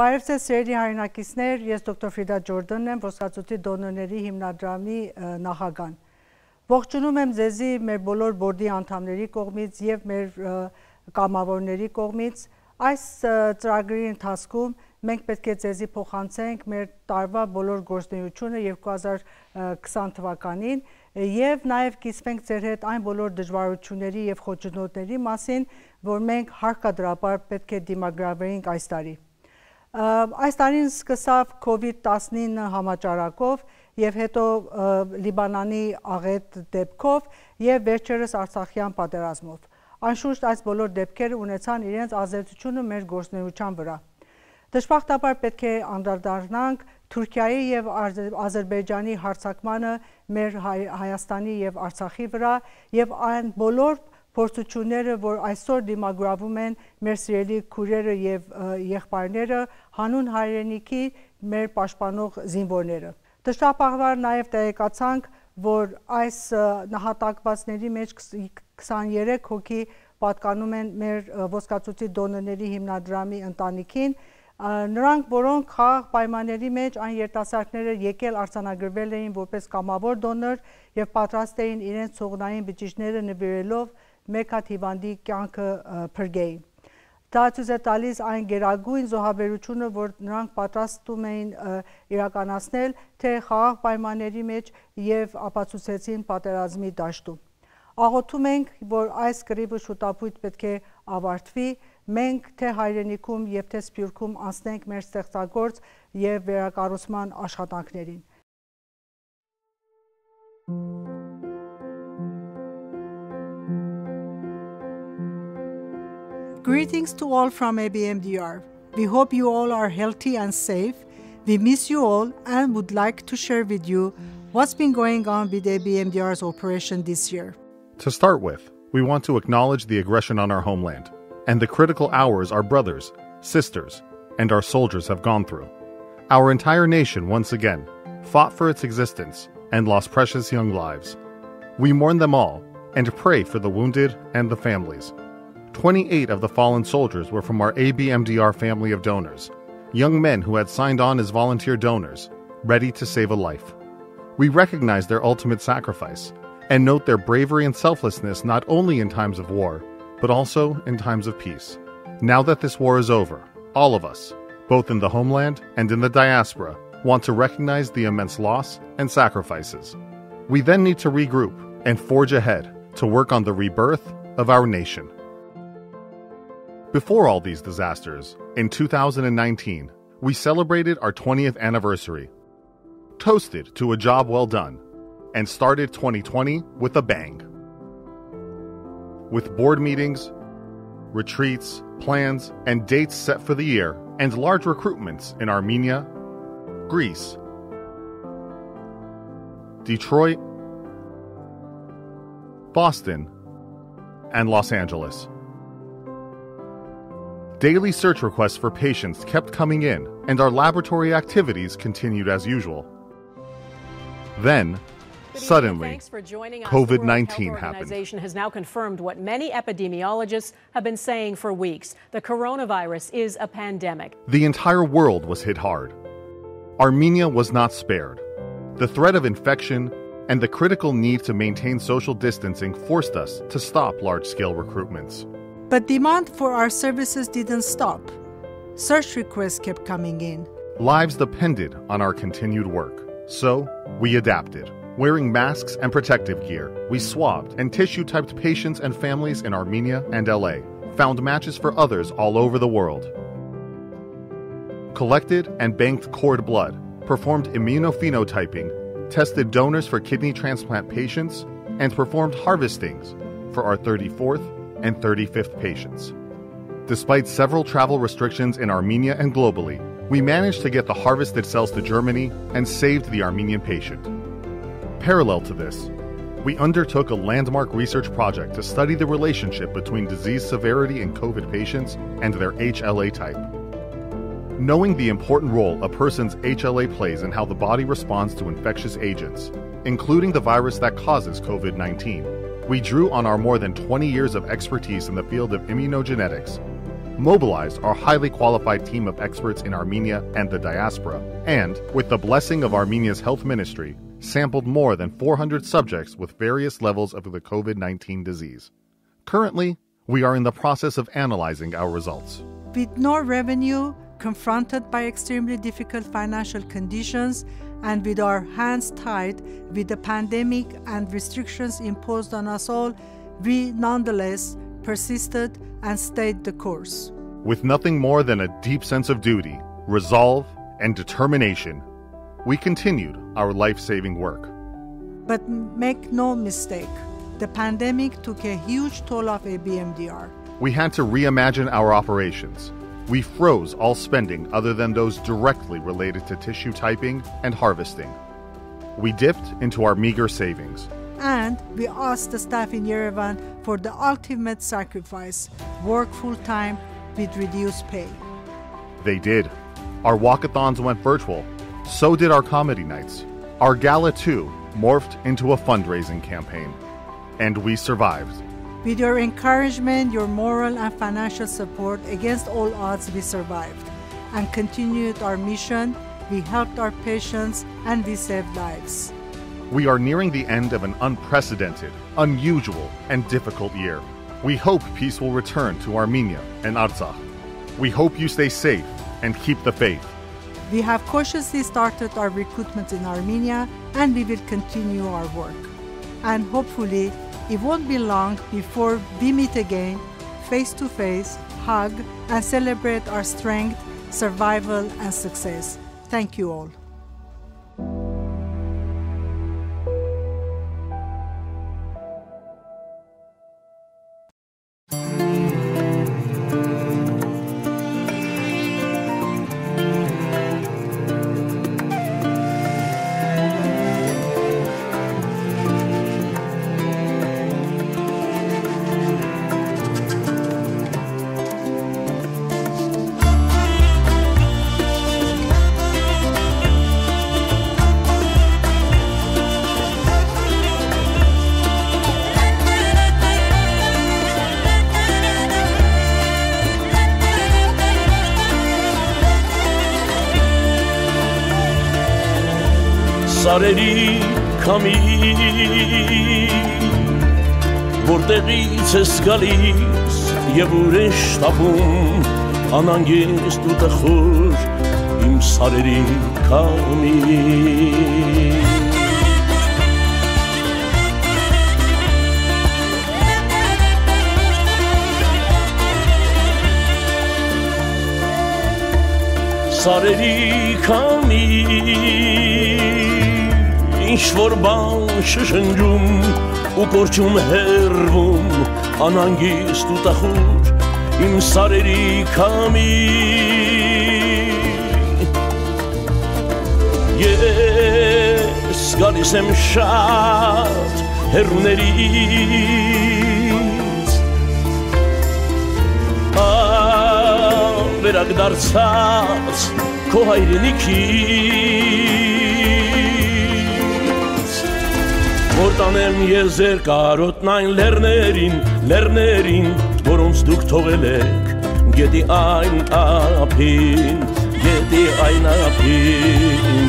Բարև ձեզ սիրելի հայրենակիցներ, ես դոկտոր Ֆրիդա Ջորդանն եմ, ոսկրածուծի դոնորների հիմնադրամի նախագահն։ Ողջունում եմ ձեզի մեր բոլոր բորդի անդամների կողմից եւ մեր կամավորների կողմից։ Այս ծրագրի ընթացքում մենք պետք է ձեզի փոխանցենք մեր տարվա բոլոր գործունեությունը 2020 թվականին եւ նաեւ կիսվենք ձեր հետ այն բոլոր դժվարությունների եւ խոչընդոտների մասին, որ մենք հարկադրաբար պետք է դիմագրավենք այս տարի։ Այս տարին սկսավ COVID-19 համաճարակով եւ հետո Լիբանանի աղետ դեպքով եւ վերջերս Արցախյան պատերազմով։ Անշուշտ այս բոլոր դեպքերը ունեցան իրենց ազդեցությունը մեր գործունեության վրա։ Դժբախտաբար պետք է անդրադառնանք Թուրքիայի եւ Ադրբեջանի հարձակմանը մեր Հայաստանի եւ Արցախի վրա եւ այն բոլոր փորձությունները, որ այսօր դիմագրավում են մեր սիրելի քույրերը եւ եղբայրները, հանուն հայրենիքի մեր պաշտպանող զինվորները։ Դժբախտաբար նաեւ տեղեկացանք, որ այս նահատակվածների մեջ 23 հոգի պատկանում են մեր ոսկրածուծի դոնորների հիմնադրամի ընտանիքին, նրանք, որոնք խաղաղ պայմանների մեջ այն երիտասարդները եկել արձանագրվել էին որպես կամավոր դոնոր եւ պատրաստ էին իրենց ցողունային բջիջները նվիրելով մեկ հատ հիվանդի կյանքը փրկեին։ Դա ցույց է տալիս այն գերագույն զոհաբերությունը, որ նրանք պատրաստում էին իրականացնել թե խաղաղ պայմանների մեջ եւ ապացուցեցին պատերազմի դաշտում։ Աղոթում ենք, որ այս կռիվը շուտապույտ պետք է ավարտվի, մենք թե հայրենիքում եւ թե Սփյուռքում անցնենք մեր ստեղծագործ եւ վերակառուցման աշխատանքներին։ Greetings to all from ABMDR. We hope you all are healthy and safe. We miss you all and would like to share with you what's been going on with ABMDR's operation this year. To start with, we want to acknowledge the aggression on our homeland and the critical hours our brothers, sisters, and our soldiers have gone through. Our entire nation, once again, fought for its existence and lost precious young lives. We mourn them all and pray for the wounded and the families. 28 of the fallen soldiers were from our ABMDR family of donors, young men who had signed on as volunteer donors, ready to save a life. We recognize their ultimate sacrifice and note their bravery and selflessness not only in times of war, but also in times of peace. Now that this war is over, all of us, both in the homeland and in the diaspora, want to recognize the immense loss and sacrifices. We then need to regroup and forge ahead to work on the rebirth of our nation. Before all these disasters, in 2019, we celebrated our 20th anniversary, toasted to a job well done, and started 2020 with a bang. With board meetings, retreats, plans, and dates set for the year, and large recruitments in Armenia, Greece, Detroit, Boston, and Los Angeles. Daily search requests for patients kept coming in, and our laboratory activities continued as usual. Then, suddenly, COVID-19 happened. The organization has now confirmed what many epidemiologists have been saying for weeks. The coronavirus is a pandemic. The entire world was hit hard. Armenia was not spared. The threat of infection and the critical need to maintain social distancing forced us to stop large-scale recruitments. But demand for our services didn't stop. Search requests kept coming in. Lives depended on our continued work. So, we adapted. Wearing masks and protective gear, we swabbed and tissue-typed patients and families in Armenia and LA, found matches for others all over the world, collected and banked cord blood, performed immunophenotyping, tested donors for kidney transplant patients, and performed harvestings for our 34th and 35th patients. Despite several travel restrictions in Armenia and globally, we managed to get the harvested cells to Germany and saved the Armenian patient. Parallel to this, we undertook a landmark research project to study the relationship between disease severity in COVID patients and their HLA type. Knowing the important role a person's HLA plays in how the body responds to infectious agents, including the virus that causes COVID-19, we drew on our more than 20 years of expertise in the field of immunogenetics, mobilized our highly qualified team of experts in Armenia and the diaspora, and, with the blessing of Armenia's health ministry, sampled more than 400 subjects with various levels of the COVID-19 disease. Currently, we are in the process of analyzing our results. With no revenue, confronted by extremely difficult financial conditions, and with our hands tied with the pandemic and restrictions imposed on us all, we nonetheless persisted and stayed the course. With nothing more than a deep sense of duty, resolve, and determination, we continued our life-saving work. But make no mistake, the pandemic took a huge toll of ABMDR. We had to reimagine our operations. We froze all spending other than those directly related to tissue typing and harvesting. We dipped into our meager savings. And we asked the staff in Yerevan for the ultimate sacrifice, work full-time with reduced pay. They did. Our walkathons went virtual. So did our comedy nights. Our gala, too, morphed into a fundraising campaign. And we survived. With your encouragement, your moral and financial support, against all odds, we survived and continued our mission. We helped our patients and we saved lives. We are nearing the end of an unprecedented, unusual, and difficult year. We hope peace will return to Armenia and Artsakh. We hope you stay safe and keep the faith. We have cautiously started our recruitment in Armenia, and we will continue our work. And hopefully, it won't be long before we meet again, face to face, hug, and celebrate our strength, survival, and success. Thank you all. Սարերի քամի որտեղից ես գալիս եւ ուր ես տապում անանգիստ ու տխուր իմ սարերի քամի Սարերի քամի Ինչ-որ բան շշնջում ու կորչում հեռվում անանգիստ ու տխուր իմ սարերի քամի Ես գալիս եմ շատ հեռուներից Վերակ դարձած քո հայրենիքից Որ տանեմ ես ձեր կարոտն այն լեռներին, որոնց դուք թողել եք գետի այն ափին, գետի այն ափին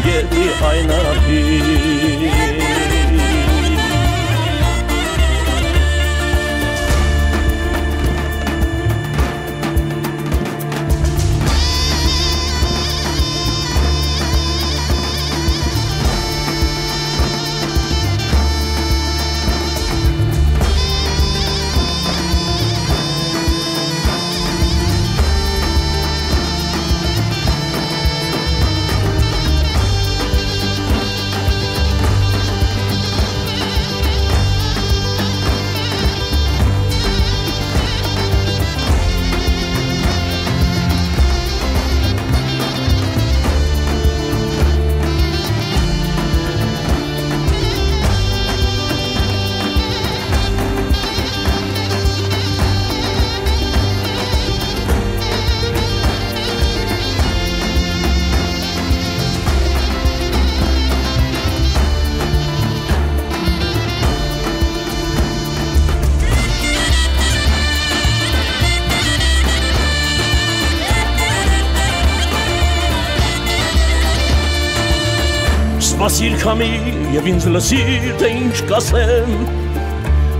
Սպասիր քամի եւ ինձ լսիր թե ինչ կասեմ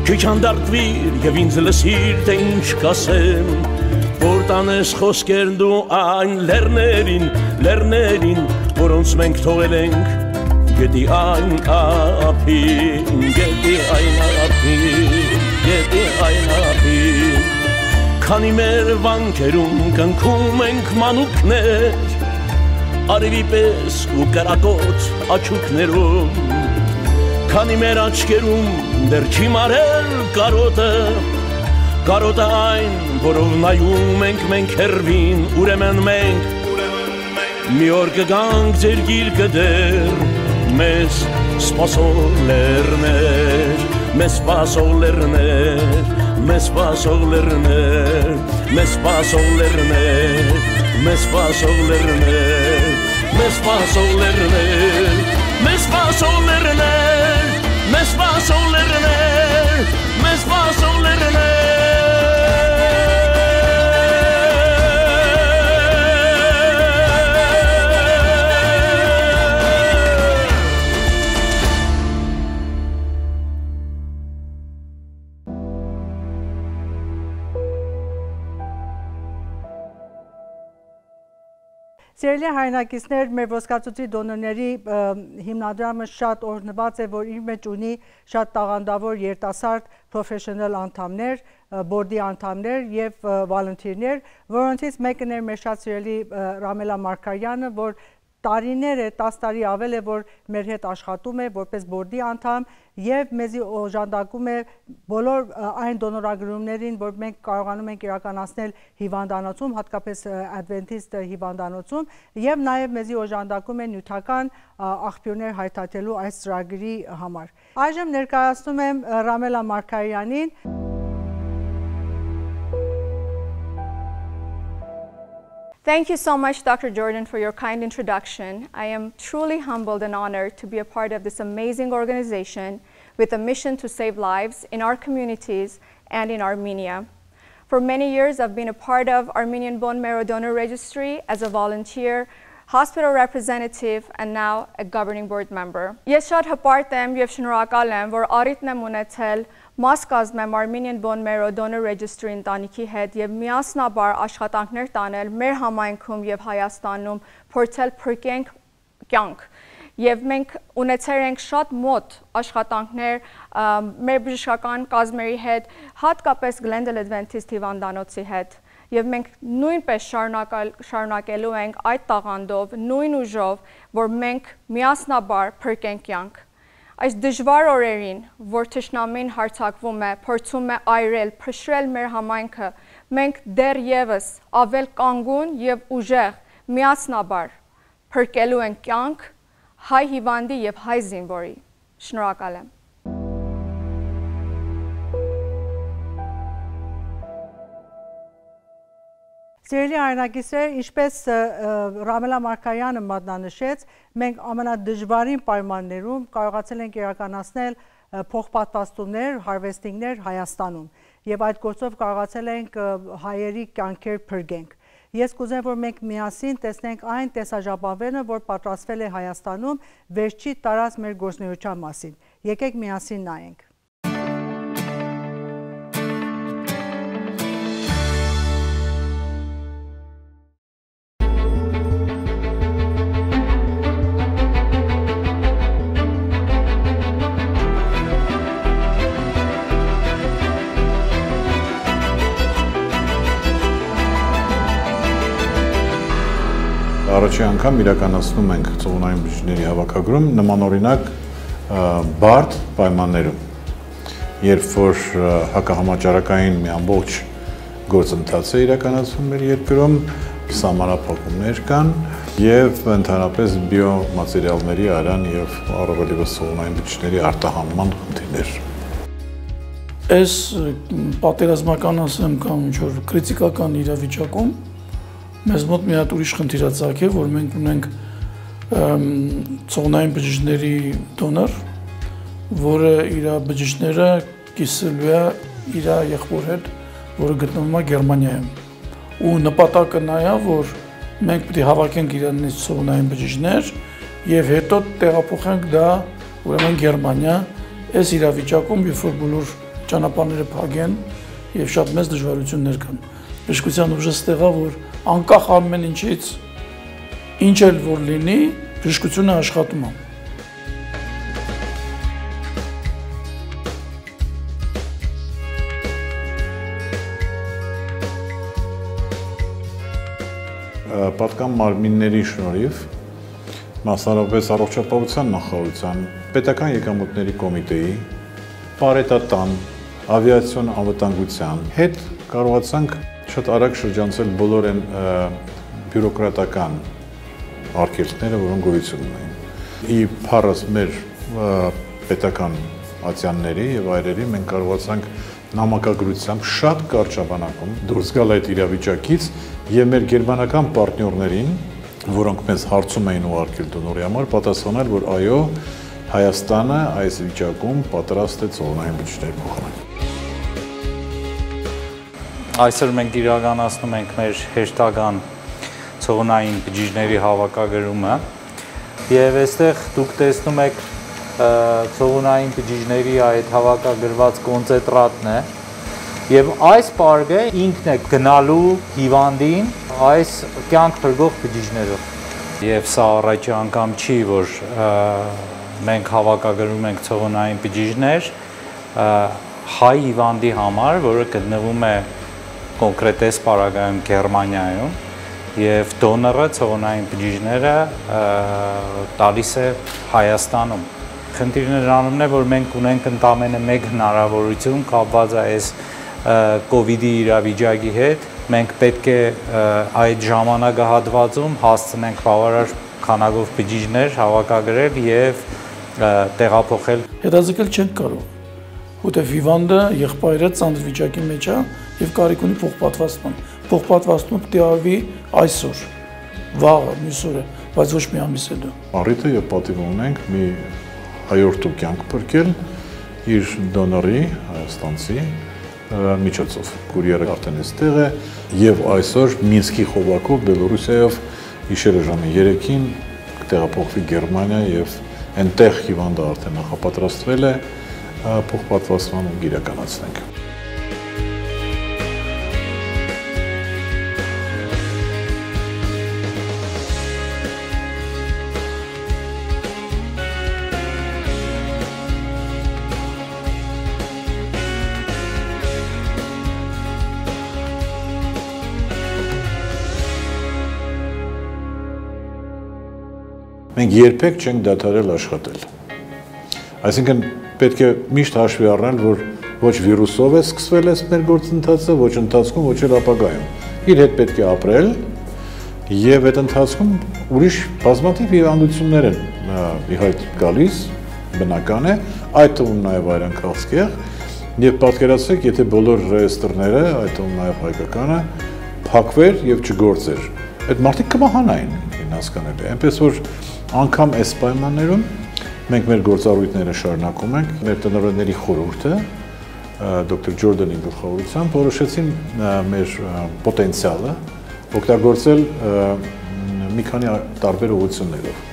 Քիչ անդարտվիր եւ ինձ լսիր թե ինչ կասեմ Որ տանես խոսքերն դու այն լեռներին որոնց մենք թողել ենք Գետի այն ափին Գետի այն ափին Քանի մեր վանքերում կնքում ենք մանուկներ Արևի պես ու կրակոտ աչուկներում Քանի մեր աչքերում դեռ չի մարել Կարոտը այն, որով նայում ենք մենք հեռվին Ուրեմն մենք մի օր կգանք ձեր գիրկը դեռ Մեզ սպասող լեռներ Մեզ սպասող լեռներ Մեզ սպասող լեռներ Մեզ սպասող լեռներ Մեզ սպասող լեռներ Մեզ սպասող լեռներ Մեզ սպասող լեռներ Մեզ սպասող լեռներ Մեզ սպասող լեռներ Սիրելի հայրենակիցներ, մեր ոսկացույցի դոնորների հիմնադրամը շատ օրհնված է, որ իր մեջ ունի շատ տաղանդավոր երիտասարդ professional անդամներ, բորդի անդամներ եւ volunteer-ներ, որոնցից մեկն էր մեր շատ սիրելի Ռամելա Մարկարյանը, որ տարիներ է, 10 տարի ավել է, որ մեր հետ աշխատում է որպես բորդի անդամ եւ մեզի օժանդակում է բոլոր այն դոնորագրումներին, որ մենք կարողանում ենք իրականացնել հիվանդանոցում, հատկապես Adventist հիվանդանոցում եւ նաեւ մեզի օժանդակում է նյութական աղբյուրներ հայթաթելու այս ծրագրի համար։ Այժմ ներկայացնում եմ Ռամելա Մարկարյանին Thank you so much, Dr. Jordan, for your kind introduction. I am truly humbled and honored to be a part of this amazing organization with a mission to save lives in our communities and in Armenia. For many years, I've been a part of Armenian Bone Marrow Donor Registry as a volunteer, hospital representative, and now a governing board member. Ես շատ հպարտ եմ եւ շնորհակալ եմ, որ առիթն եմ ունեցել մաս կազմեմ Armenian Bone Marrow Donor Registry ընտանիքի հետ եւ միասնաբար աշխատանքներ տանել մեր համայնքում եւ Հայաստանում փորձել փրկենք կյանք։ Եվ մենք ունեցել ենք շատ մոտ աշխատանքներ մեր բժշկական կազմերի հետ, հատկապես Glendale Adventist հիվանդանոցի հետ։ Եվ մենք նույնպես շարունակելու ենք այդ տաղանդով, նույն ուժով, որ մենք միասնաբար փրկենք կյանք։ Այս դժվար օրերին, որ թշնամին հարձակվում է, փորձում է այրել, փշրել մեր համայնքը, մենք դեռևս ավել կանգուն եւ ուժեղ միասնաբար փրկելու ենք կյանք հայ հիվանդի եւ հայ զինվորի։ Շնորհակալ եմ։ Սիրելի հայրենակիցներ, ինչպես Ռամելա Մարկարյանը մատնանշեց, մենք ամենադժվարին պայմաններում կարողացել ենք իրականացնել փոխպատվաստումներ, հարվեստինգներ Հայաստանում եւ այդ գործով կարողացել ենք հայերի կյանքեր փրկենք։ Ես կուզեմ, որ մենք միասին տեսնենք այն տեսաժապավենը, որ պատրաստվել է Հայաստանում վերջի տարած մեր գործունեության մասին։ Եկեք միասին նայենք։ Առաջի անգամ իրականացնում ենք ծովունային բջիջների հավաքագրում նմանօրինակ բարդ պայմաններում, երբ որ հակահամաճարակային մի ամբողջ գործընթաց է իրականացվում մեր երկրում, սահմանափակումներ կան եւ ընդհանրապես բիոմատերիալների արան եւ առավել եւս ծովունային բջիջների արտահանման խնդիրներ։ Այս պատերազմական ասեմ կամ ինչ-որ կրիտիկական իրավիճակում մեզ մոտ մի հատ ուրիշ խնդիրացակ է, որ մենք ունենք ծովունային բջիջների դոնոր, որը իր բջիջները կիսելու է իր եղբոր հետ, որը գտնվում է Գերմանիայում։ Ու նպատակը նա է, որ մենք պետք է հավաքենք իրանից ծովունային բջիջներ եւ հետո տեղափոխենք դա ուրեմն Գերմանիա, այս իրավիճակում, երբ որ բոլոր ճանապարհները փակեն եւ շատ մեծ դժվարություններ կան։ Բժշկության ուժը ստեղա, որ անկախ ամեն ինչից, ինչ էլ որ լինի, բժշկությունը աշխատում է։ Պատկան մարմինների շնորհիվ մասնավորապես առողջապահության նախարարության, պետական եկամուտների կոմիտեի, պարետատան, ավիացիոն անվտանգության հետ կարողացանք շատ արագ շրջանցել բոլոր այն բյուրոկրատական արգելքները, որոնք գոյություն ունեն։ Ի փառս մեր պետական ատյանների եւ այրերի մենք կարողացանք նամակագրությամբ շատ կարճ ժամանակում դուրս գալ այդ իրավիճակից եւ մեր գերմանական պարտներներին, որոնք մեզ հարցում էին ուղարկել դոնորի համար, պատասխանել, որ այո, Հայաստանը այս վիճակում պատրաստ է ցողունային բջիջներ փոխանել։ Այսօր մենք իրականացնում ենք մեր հերթական ցողունային բջիջների հավաքագրումը եւ այստեղ դուք տեսնում եք ցողունային բջիջների այդ հավաքագրված կոնցենտրատն է եւ այս պարգը ինքն է գնալու հիվանդին այս կյանք փրկող բջիջներով եւ սա առաջի անգամ չի որ մենք հավաքագրում ենք ցողունային բջիջներ հայ հիվանդի համար, որը գտնվում է կոնկրետ այս պարագայում Գերմանիայում եւ դոնորը ցողունային բջիջները տալիս է Հայաստանում։ Խնդիրն նրանումն է, որ մենք ունենք ընդամենը մեկ հնարավորություն կապված է այս COVID-ի իրավիճակի հետ, մենք պետք է այդ ժամանակահատվածում հասցնենք բավարար քանակով բջիջներ հավաքագրել եւ տեղափոխել։ Հետաձգել չենք կարող, որտեղ հիվանդը եղբայրը ծանր վիճակի մեջ է եւ կարիք ունի փոխպատվաստման։ Փոխպատվաստումը պետք է արվի այսօր, վաղը, մյուս օրը, բայց ոչ մի ամիս հետո։ Առիթը եւ պատիվ ունենք մի հայորդու կյանք փրկել իր դոնորի հայաստանցի միջոցով, կուրիերը արդեն այստեղ է եւ այսօր Մինսկի խողովակով Բելոռուսիայով գիշերը ժամը 3-ին կտեղափոխվի Գերմանիա եւ այնտեղ հիվանդը արդեն նախապատրաստվել է փոխպատվաստման ու իրականացնենք։ Մենք երբեք չենք դադարել աշխատել։ Այսինքն պետք է միշտ հաշվի առնել, որ ոչ վիրուսով է սկսվել այս մեր գործընթացը, ոչ ընթացքում, ոչ էլ ապագայում։ Իր հետ պետք է ապրել եւ այդ ընթացքում ուրիշ բազմաթիվ հիվանդություններ են իհայտ գալիս, բնական է, այդ թվում նաեւ այրանքաղցկեղ եւ պատկերացրեք, եթե բոլոր ռեեստրները, այդ թվում նաեւ հայկականը փակվեր եւ չգործեր, այդ մարդիկ կմահանային, հասկանալի է, այնպես որ անգամ այս պայմաններում մենք մեր գործառույթները շարունակում ենք, մեր տնօրենների խորհուրդը դոկտոր Ջորդանի գլխավորությամբ որոշեցին մեր պոտենցիալը օգտագործել մի քանի տարբեր ուղղություններով։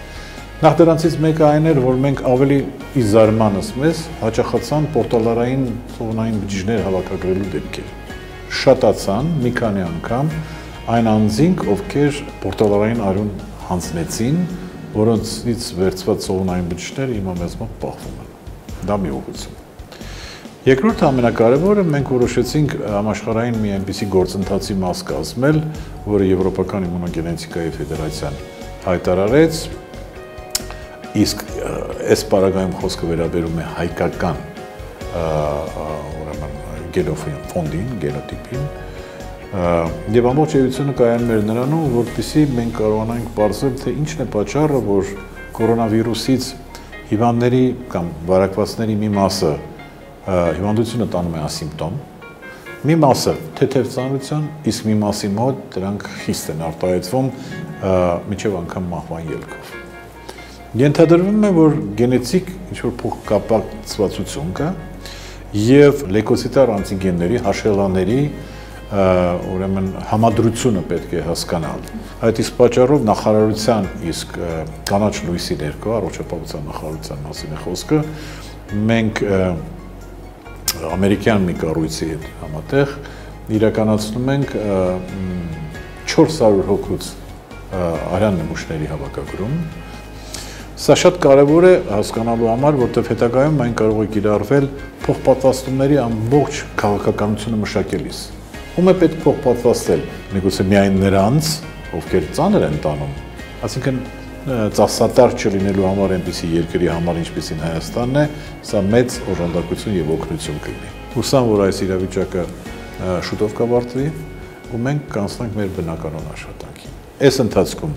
Նախ դրանցից մեկը այն էր, որ մենք ավելի ի զարմանս մեզ հաճախացան պորտալարային ցողունային բջիջներ հավաքագրելու դեպքեր։ Շատացան մի քանի անգամ այն անձինք, ովքեր պորտալարային արյուն հանձնեցին, որոնցից վերցված ցողունային բջիջները հիմա մեզ մոտ պահվում են։ Դա մի ուղղություն։ Երկրորդ ամենակարևորը մենք որոշեցինք համաշխարհային մի այնպիսի գործընթացի մաս կազմել, որը Եվրոպական իմունոգենետիկայի ֆեդերացիան հայտարարեց, իսկ այս պարագայում խոսքը վերաբերում է հայկական գենոֆոնդին, գենոտիպին, եւ ամբողջ էությունը կայանում էր նրանում, որպեսզի մենք կարողանանք բարձրել, թե ինչն է պատճառը, որ կորոնավիրուսից հիվանդների կամ վարակվածների մի մասը հիվանդությունը տանում է ասիմպտոմ, մի մասը թեթև ծանրության, իսկ մի մասի մոտ դրանք խիստ են արտահայտվում մինչև անգամ մահվան ելքով։ Ենթադրվում է, որ գենետիկ ինչ-որ փոխկապակցվածություն կա եւ լեյկոցիտար անտիգենների, հաշելաների ուրեմն համադրությունը պետք է հասկանալ։ Այդ իսկ պատճառով նախարարության իսկ կանաչ լույսի ներքո առողջապահության նախարարության մասին է խոսքը, մենք ամերիկյան մի կառույցի հետ համատեղ իրականացնում ենք 400 հոգուց արյան նմուշների հավաքագրում։ Սա շատ կարևոր է հասկանալու համար, որտեղ հետագայում այն կարող է կիրառվել փոխպատվաստումների ամբողջ քաղաքականությունը մշակելիս։ Ում է պետք փոխպատվաստել, միգուցե միայն նրանց, ովքեր ծանր են տանում, այսինքն ծախսատար չլինելու համար այնպիսի երկրի համար, ինչպիսին Հայաստանն է, սա մեծ օժանդակություն եւ օգնություն կլինի։ Հուսամ, որ այս իրավիճակը շուտով կավարտվի ու մենք կանցնենք մեր բնականոն աշխատանքին։ Այս ընթացքում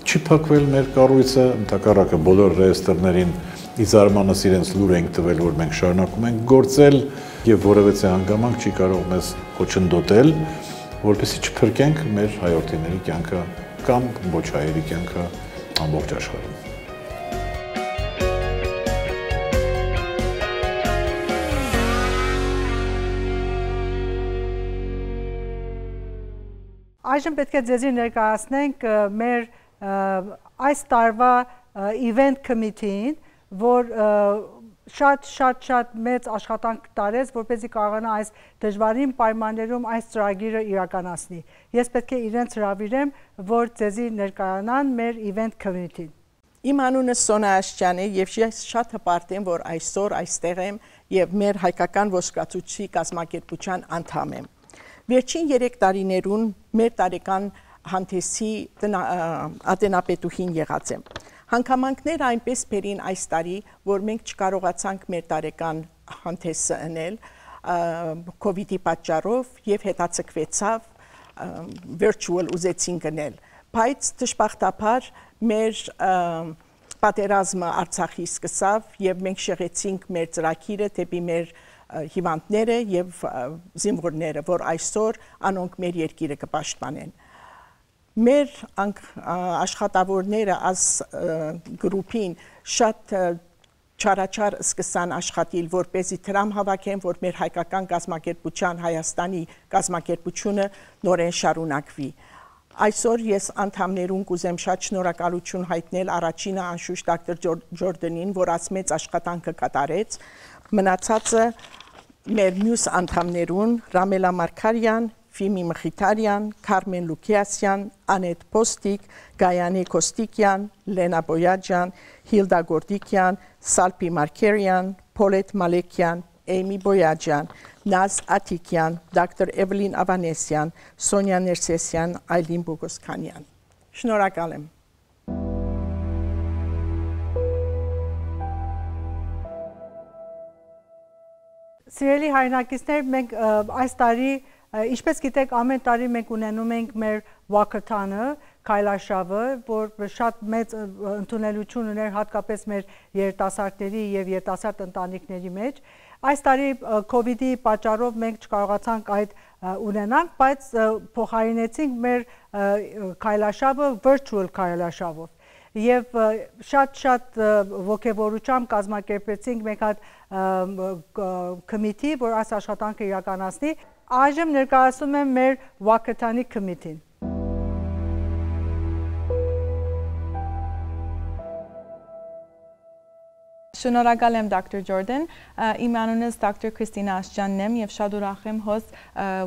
չի փակվել մեր կառույցը, ընդհակառակը բոլոր ռեեստրներին ի զարմանս իրենց լուր ենք տվել, որ մենք շարունակում ենք գործել եւ որևէ հանգամանք չի կարող մեզ խոչընդոտել, որպեսզի չփրկենք մեր հայրենիների կյանքը կամ ոչ հայերի կյանքը ամբողջ աշխարհում։ Այժմ պետք է ձեզի ներկայացնենք մեր այս տարվա event committee-ին, որ շատ մեծ աշխատանք տարեց, որպեսզի կարողանա այս դժվարին պայմաններում այս ծրագիրը իրականացնի։ Ես պետք է իրենց հրավիրեմ, որ ձեզի ներկայանան մեր event committee-ին։ Իմ անունը Սոնա Աշճյան է եւ ես շատ հպարտ եմ, որ այսօր այստեղ եմ եւ մեր հայկական ոսկրածուչի կազմակերպության անդամ եմ։ Վերջին 3 տարիներուն մեր տարեկան հանդեսի ատենապետուհին եղած եմ։ Հանգամանքները այնպես բերին այս տարի, որ մենք չկարողացանք մեր տարեկան հանդեսը անել COVID-ի պատճառով եւ հետաձգվեցավ virtual ուզեցինք անել։ Բայց դժբախտաբար մեր պատերազմը Արցախի սկսավ եւ մենք շեղեցինք մեր ծրագիրը դեպի մեր հիվանդները եւ զինվորները, որ այսօր անոնք մեր երկիրը կպաշտպանեն։ Մեր աշխատավորները այս գրուպին շատ չարաչար սկսան աշխատել, որպեսզի դրամ հավաքեն, որ մեր հայկական կազմակերպության Հայաստանի կազմակերպությունը նորեն շարունակվի։ Այսօր ես անդամներուն կուզեմ շատ շնորհակալություն հայտնել առաջինը անշուշտ դոկտոր Ջորդանին, որ այս մեծ աշխատանքը կատարեց, մնացածը մեր մյուս անդամներուն Ռամելա Մարկարյան, Ֆիմի Մխիթարյան, Քարմեն Լուկիասյան, Անետ Պոստիկ, Գայանե Կոստիկյան, Լենա Բոյաջյան, Հիլդա Գորդիկյան, Սալպի Մարկերյան, Փոլետ Մալեկյան, Էյմի Բոյաջյան, Նազ Աթիկյան, դոկտոր Էվելին Ավանեսյան, Սոնյա Ներսեսյան, Այլին Բոգոսքանյան։ Շնորհակալ եմ։ Սիրելի հայրենակիցներ, մենք այս տարի, ինչպես գիտեք, ամեն տարի մենք ունենում ենք մեր Walkathon-ը, քայլարշավը, որ շատ մեծ ընդունելություն ուներ հատկապես մեր երիտասարդների եւ երիտասարդ ընտանիքների մեջ։ Այս տարի COVID-ի պատճառով մենք չկարողացանք այդ ունենանք, բայց փոխարինեցինք մեր քայլարշավը virtual քայլարշավով։ Եվ շատ ոգևորությամբ կազմակերպեցինք մեկ հատ committee, որ այս աշխատանքը իրականացնի։ Այժմ ներկայացնում եմ մեր Walkathon-ի committee-ին։ Շնորհակալ եմ Dr. Jordan, իմ անունս Dr. Քրիստինա Աշճյանն եմ եւ շատ ուրախ եմ հոս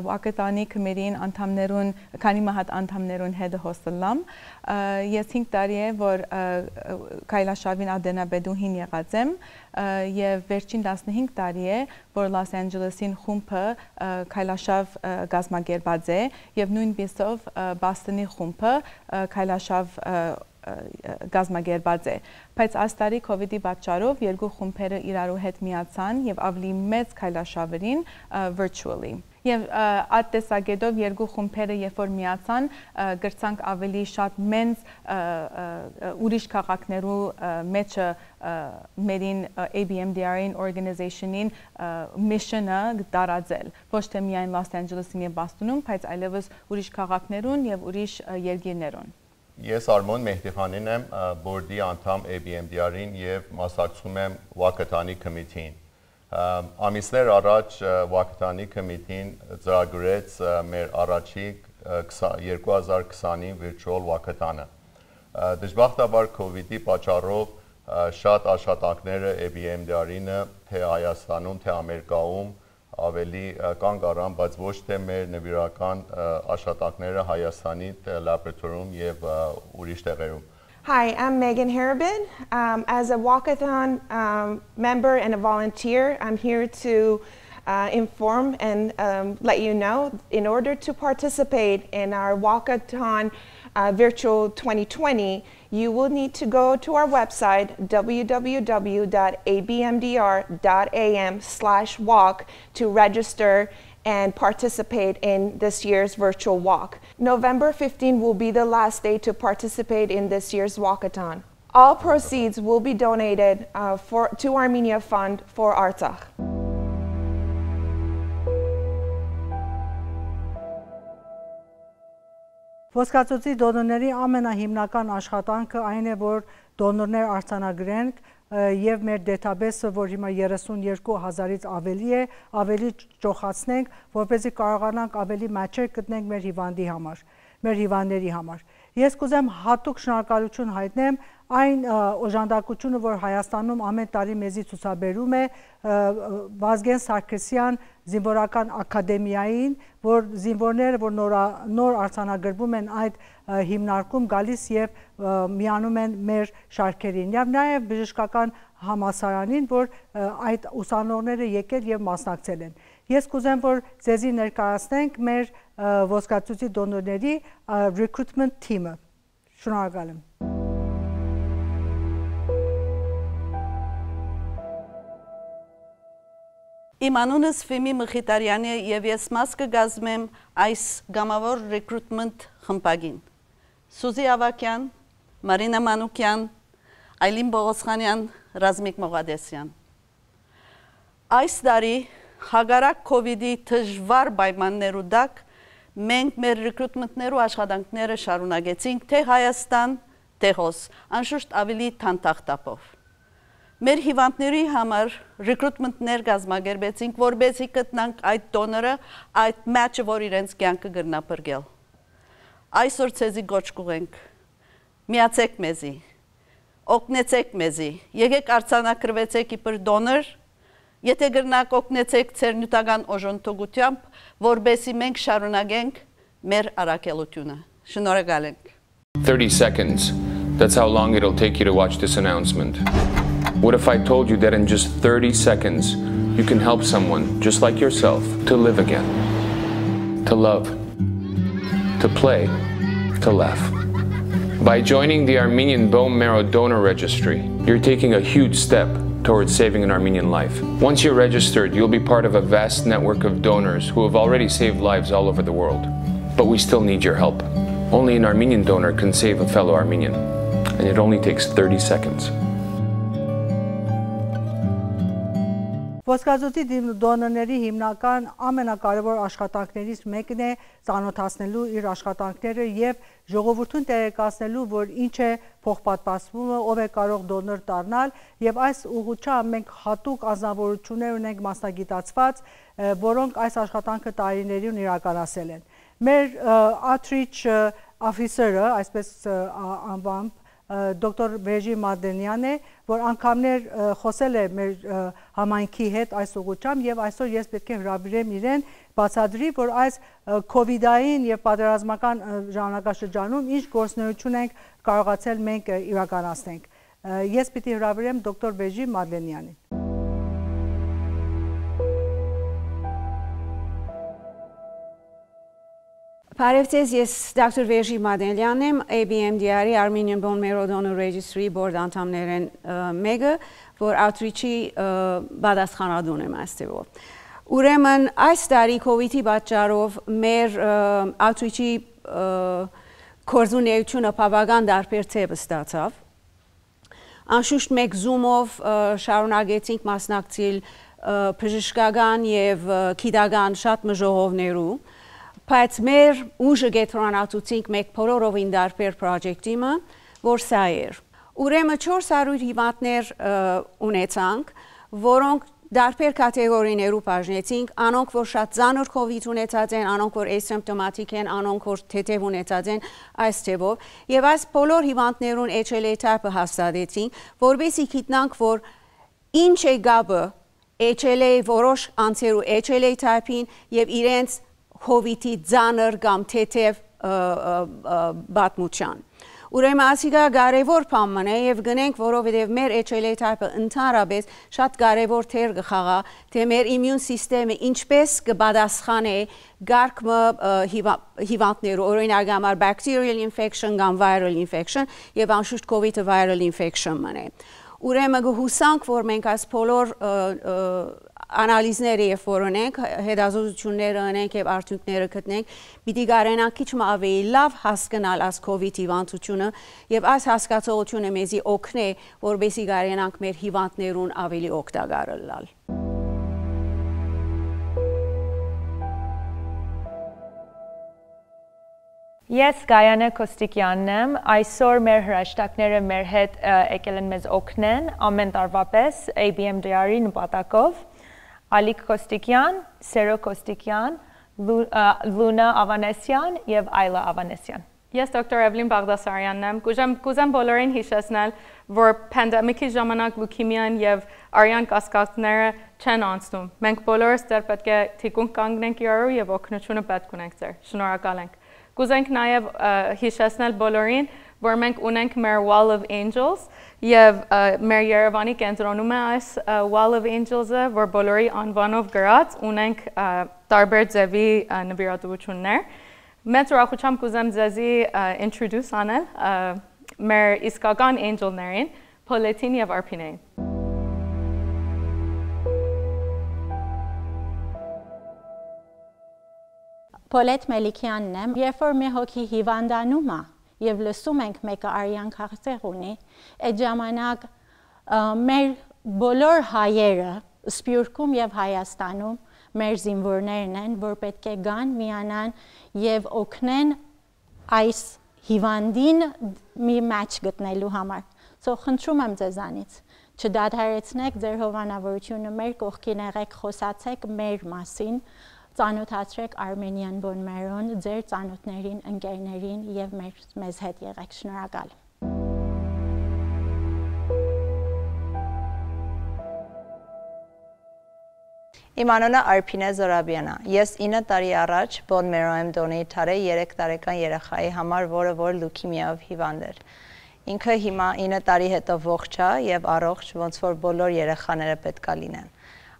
Walkathon-ի committee-ին անդամներուն, քանի մահատ անդամներուն հետ հոստելամ։ Ես 5 տարի է, որ քայլարշավին ադենաբեդուհին եղած եմ եւ վերջին 15 տարի է, որ Los Angeles-ին խումբը քայլարշավ կազմակերպած է եւ նույնպիսով Boston-ի խումբը քայլարշավ կազմակերպած է, բայց այս տարի COVID-ի պատճառով երկու խումբերը իրարու հետ միացան եւ ավելի մեծ քայլարշավերին virtually։ Եվ այդ տեսակետով երկու խումբերը երբ որ միացան, գրցանք ավելի շատ մեծ ուրիշ քաղաքներու մեջը մերին ABMDR-ին organization-ին mission-ը տարածել, ոչ թե միայն Los Angeles-ին եւ Boston-ում, բայց այլևս ուրիշ քաղաքներուն եւ ուրիշ երկիրներուն։ Ես Արմոն Մեհդիխանին եմ, բորդի անդամ ABMDR-ին եւ մասնակցում եմ Walkathon-ի committee-ին։ Ամիսներ առաջ Վակտանի կմիտին ծրագրեց մեր առաջի 2020-ի virtual Վակտանը։ Դժբախտաբար COVID-ի պատճառով շատ աշխատանքները ABMDR-ինը թե Հայաստանում, թե Ամերիկայում ավելի կանգ առան, բայց ոչ թե մեր նվիրական աշխատանքները Հայաստանի լաբորատորիում եւ ուրիշ տեղերում։ Hi, I'm Megan Harabin. As a walkathon member and a volunteer, I'm here to inform and let you know, in order to participate in our walkathon virtual 2020, you will need to go to our website, www.abmdr.am/walk, to register and participate in this year's virtual walk. November 15 will be the last day to participate in this year's walkathon. All proceeds will be donated to Armenia Fund for Artsakh. Ոսկացույցի դոնորների ամենահիմնական աշխատանքը այն է, որ դոնորներ արձանագրենք եւ մեր դեթաբեյսը, որ հիմա 32,000-ից ավելի է, ավելի ճոխացնենք, որպեսզի կարողանանք ավելի մատչեր գտնենք մեր հիվանդի համար, մեր հիվանդների համար։ Ես կուզեմ հատուկ շնորհակալություն հայտնեմ այն օժանդակությունը, որ Հայաստանում ամեն տարի մեզի ցուցաբերում է Վազգեն Սարգսյան զինվորական ակադեմիային, որ զինվորները, որ նոր արձանագրվում են այդ հիմնարկում, գալիս եւ միանում են մեր շարքերին, եւ նաեւ բժշկական համալսարանին, որ այդ ուսանողները եկել եւ մասնակցել են։ Ես կուզեմ, որ ձեզի ներկայացնենք մեր ոսկացույցի դոնորների recruitment team-ը։ Շնորհակալ եմ։ Իմ անունս Ֆիմի Մխիթարյանի է եւ ես մաս կգազմեմ այս գամավոր recruitment խմբագին։ Սուզի Ավակյան, Մարինա Մանուկյան, Այլին Բողոսխանյան, Ռազմիկ Մողադեսյան։ Այս տարի հագարակ COVID-ի դժվար պայմաններու տակ մենք մեր recruitment-ներու աշխատանքները շարունակեցինք թե Հայաստան, թե Հոս, անշուշտ ավելի թանթախտապով։ Մեր հիվանդների համար recruitment-ներ կազմակերպեցինք, որպեսզի գտնանք այդ դոնորը, այդ match-ը, որ իրենց կյանքը կգնա բրգել։ Այսօր ցեզի գոչ կուղենք, միացեք մեզի, օգնեցեք մեզի, եկեք արձանագրվեցեք իբր դոնոր, եթե գրնակ օգնեցեք ձեր նյութական օժանդակությամբ, որպեսզի մենք շարունակենք մեր առաքելությունը։ Շնորհակալ ենք։ 30 seconds. That's how long it'll take you to watch this announcement. What if I told you that in just 30 seconds, you can help someone just like yourself to live again, to love, to play, to laugh? By joining the Armenian Bone Marrow Donor Registry, you're taking a huge step towards saving an Armenian life. Once you're registered, you'll be part of a vast network of donors who have already saved lives all over the world. But we still need your help. Only an Armenian donor can save a fellow Armenian, and it only takes 30 seconds. Ոսկացույցի դոնորների հիմնական ամենակարևոր աշխատանքներից մեկն է ծանոթացնելու իր աշխատանքները եւ ժողովրդուն տեղեկացնելու, որ ինչ է փոխպատասխանումը, ով է կարող դոնոր դառնալ, եւ այս ուղղությամբ մենք հատուկ անձնավորություններ ունենք մասնագիտացված, որոնք այս աշխատանքը տարիներին իրականացել են։ Մեր outreach officer-ը, այսպես անվամբ, Դոկտոր Վեժի Մադենյան է, որ անգամներ խոսել է մեր համայնքի հետ այս ուղղությամբ եւ այսօր ես պետք է հրավիրեմ իրեն բացատրի, որ այս COVID-ային եւ պատերազմական ժամանակաշրջանում ինչ գործունեություն ենք կարողացել մենք իրականացնենք։ Ես պիտի հրավիրեմ դոկտոր Վեժի Մադենյանին։ Բարև ձեզ, ես Dr. Վեժի Մադենյանն եմ, ABMDR-ի Armenian Bone Marrow Donor Registry board անդամներն մեկը, որ outreach-ի պատասխանատուն եմ այստեղով։ Ուրեմն այս տարի COVID-ի պատճառով մեր outreach-ի գործունեությունը բավական տարբեր ձև ստացավ։ Անշուշտ մեկ Zoom-ով շարունակեցինք մասնակցել բժշկական եւ գիտական շատ մժողովներու, բայց մեր ուժը կենտրոնացուցինք մեկ բոլորովին տարբեր պրոջեկտիմը, որ սա էր։ Ուրեմն 400 հիվանդներ ունեցանք, որոնք դարբեր կատեգորիներու բաժնեցինք, անոնք որ շատ ծանր COVID ունեցած են, անոնք որ asymptomatic են, անոնք որ թեթև ունեցած են այս թեվով, եւ այս բոլոր հիվանդներուն HLA type-ը հաստատեցինք, որովհետեւ գիտնանք, որ ինչ է գաբը HLA որոշ անձերու HLA type-ին եւ իրենց COVID-ի ծանր կամ թեթև բացմության։ Ուրեմն ասիկա կարևոր բան է եւ գնենք, որովհետեւ մեր HLA type-ը ընդհանրապես շատ կարևոր թեր կխաղա, թե մեր immune system-ը ինչպես կպատասխանի գարկմը հիվանդներու, օրինակ համար bacterial infection կամ viral infection եւ անշուշտ COVID-ը viral infection մնե։ Ուրեմն գուհուսանք, որ մենք այս բոլոր անալիզները երբ որ ունենք, հետազոտությունները ունենք եւ արդյունքները գտնենք, պիտի կարենանք քիչ ավելի լավ հասկանալ այս COVID հիվանդությունը եւ այս հասկացողությունը մեզի օգնի, որովհետեւ կարենանք մեր հիվանդներուն ավելի օգտակար լալ։ Ես Գայանե Կոստիկյանն եմ, այսօր մեր հրաշտակները մեր հետ եկել են մեզ օգնեն ամեն տարվա պես ABMDR-ի նպատակով, Ալիկ Կոստիկյան, Սերո Կոստիկյան, Լունա Ավանեսյան եւ Այլա Ավանեսյան։ Ես դոկտոր Էվլին Բաղդասարյանն եմ, կուզեմ բոլորին հիշեցնել, որ պանդեմիկի ժամանակ լուքեմիան եւ արյան կասկածները չեն անցնում։ Մենք բոլորս դեռ պետք է թիկունք կանգնենք իրարու եւ օգնությունը պետք ունենք ձեր։ Շնորհակալ ենք։ Կուզենք նաև հիշեցնել բոլորին, որ մենք ունենք մեր Wall of Angels եւ մեր Երևանի կենտրոնում է այս Wall of Angels-ը, որ բոլորի անվանով գրած ունենք տարբեր ձևի նվիրատվություններ։ Մեծ ուրախությամբ կուզեմ ձեզի introduce անել մեր իսկական angel-ներին, Փոլետին եւ Արփինեին։ Պոլետ Մելիքյանն եմ, երբ որ մի հոգի հիվանդանում է եւ լսում ենք մեկը արյան քաղցեղ ունի, այդ ժամանակ մեր բոլոր հայերը Սփյուռքում եւ Հայաստանում մեր զինվորներն են, որ պետք է գան, միանան եւ օգնեն այս հիվանդին մի մաչ գտնելու համար։ Խնդրում եմ ձեզանից, չդադարեցնեք ձեր հովանավորությունը մեր կողքին եղեք, խոսացեք մեր մասին, ծանոթացրեք Armenian Bone Marrow-ն ձեր ծանոթներին, ընկերներին եւ մեզ հետ եղեք։ Շնորհակալ եմ։ Իմ անունը Արփինե Զորաբյանն է։ Ես 9 տարի առաջ Bone Marrow եմ դոնեյթ արել 3 տարեկան երեխայի համար, որը լուքեմիայով հիվանդ էր։ Ինքը հիմա 9 տարի հետո ողջ է եւ առողջ, ոնց որ բոլոր երեխաները պետքա լինեն։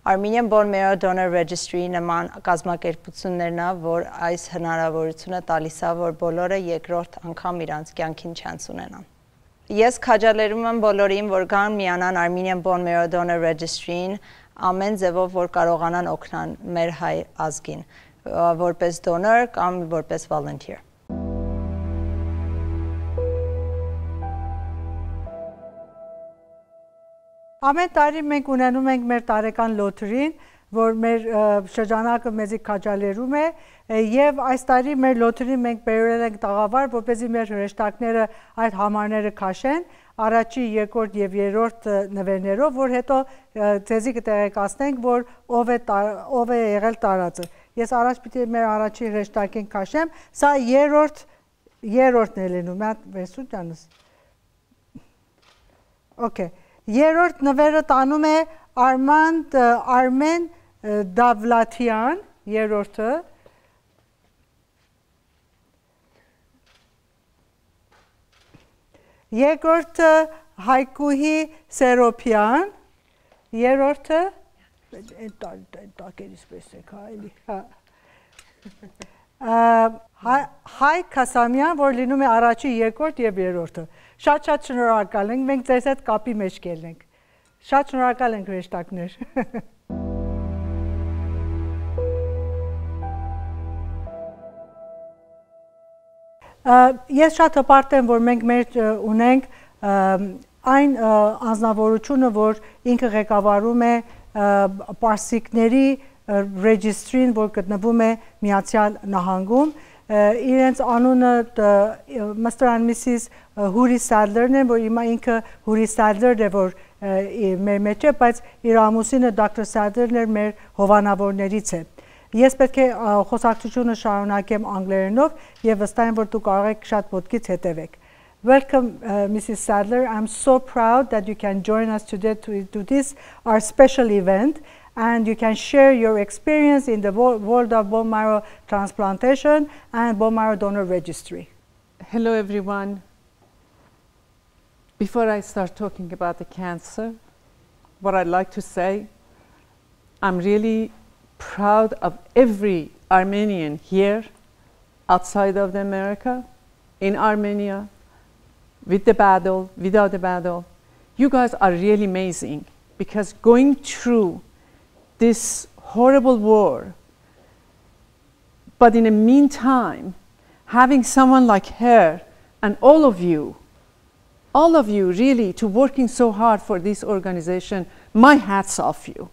Armenian Bone Marrow Donor Registry նման կազմակերպություններն է, որ այս հնարավորությունը տալիս է, որ բոլորը երկրորդ անգամ իրանց կյանքին չանց ունենան։ Ես քաջալերում եմ բոլորին, որ գան միանան Armenian Bone Marrow Donor Registry-ին ամեն ձևով, որ կարողանան օգնան մեր հայ ազգին, որպես donor կամ որպես volunteer։ Ամեն տարի մենք ունենում ենք մեր տարեկան լոթերին, որ մեր շրջանակը մեզի քաջալերում է եւ այս տարի մեր լոթերին մենք բերել ենք տաղավար, որպեսզի մեր հրեշտակները այդ համարները քաշեն, առաջի, երկրորդ եւ երրորդ նվերներով, որ հետո ձեզի կտեղեկացնենք, որ ով է եղել տարածը։ Ես առաջ պիտի մեր առաջի հրեշտակին քաշեմ, սա երրորդն է լինում, մի հատ վերցու ջանս։ Okay։ Երրորդ նվերը տանում է Արմեն Դավլաթյան, երրորդը։ Երկրորդը Հայկուհի Սերոփյան, երրորդը տակերից պես Հայ Քասամյան, որ լինում է առաջի, երկրորդ եւ երրորդը։ Շատ շնորհակալ ենք, մենք ձեզ հետ կապի մեջ կելնենք։ Շատ շնորհակալ ենք հրեշտակներ։ Ես շատ հպարտ եմ, որ մենք մեր ունենք այն անձնավորությունը, որ ինքը ղեկավարում է պարսիկների Registry-ն, որ գտնվում է Միացյալ Նահանգում, իրենց անունը Mr. and Mrs. Huri Sadler-ն են, որ հիմա ինքը Huri Sadler է, որ մեր մեջ է, բայց իր ամուսինը Dr. Sadlerն էր մեր հովանավորներից է։ Ես պետք է խոսակցությունը շարունակեմ անգլերենով եւ վստահ եմ, որ դուք կարող եք շատ ոտքից հետևեք։ Welcome, Mrs. Sadler. I'm so proud that you can join us today to this, our special event, and you can share your experience in the world of bone marrow transplantation and bone marrow donor registry. Hello, everyone. Before I start talking about the cancer, what I'd like to say, I'm really proud of every Armenian here, outside of America, in Armenia, with the battle, without the battle. You guys are really amazing, because going through this horrible war, but in the meantime, having someone like her and all of you really to working so hard for this organization, my hats off you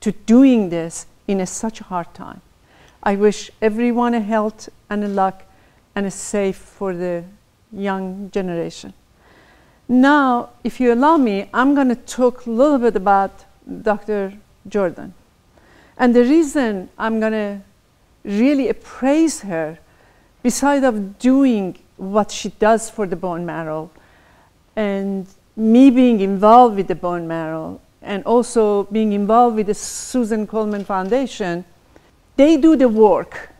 to doing this in such a hard time. I wish everyone a health and a luck and a safe for the young generation. Now, if you allow me, I'm going to talk a little bit about Dr. Jordan. And the reason I'm going to really praise her, besides of doing what she does for the bone marrow, and me being involved with the bone marrow, and also being involved with the Susan Coleman Foundation, they do the work.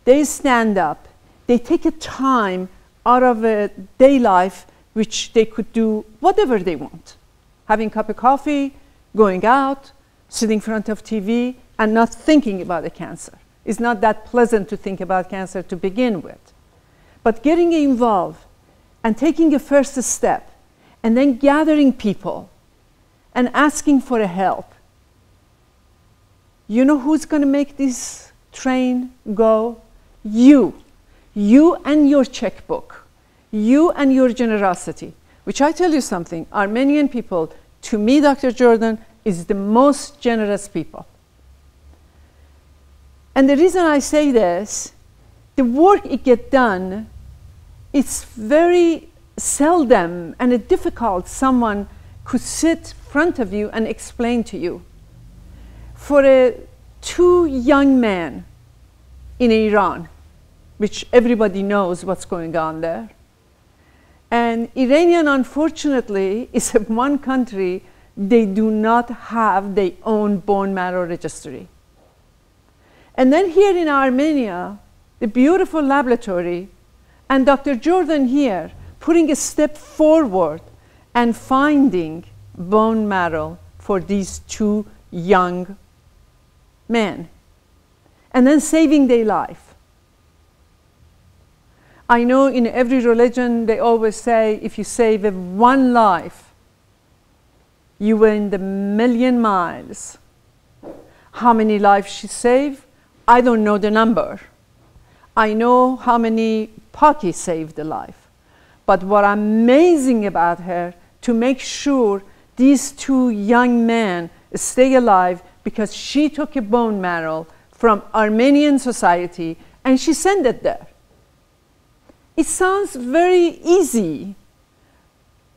They stand up. They take a time out of a day life which they could do whatever they want. Having a cup of coffee, going out, sitting in front of TV, and not thinking about the cancer. It's not that pleasant to think about cancer to begin with. But getting involved and taking a first step, and then gathering people and asking for help. You know who's going to make this train go? You. You and your checkbook. You and your generosity. Which I tell you something, Armenian people, to me, Dr. Jordan, is the most generous people. And the reason I say this, the work it gets done, it's very seldom and difficult someone could sit in front of you and explain to you. For two young men in Iran, which everybody knows what's going on there, and Iranian, unfortunately, is one country, they do not have their own bone marrow registry. And then here in Armenia, the beautiful laboratory, and Dr. Jordan here, putting a step forward and finding bone marrow for these two young men, and then saving their life. I know in every religion they always say if you save one life, you win the 1,000,000 miles. How many lives she saved? I don't know the number. I know how many Paki saved the life. But what amazing about her, to make sure these two young men stay alive, because she took a bone marrow from Armenian society and she sent it there. It sounds very easy,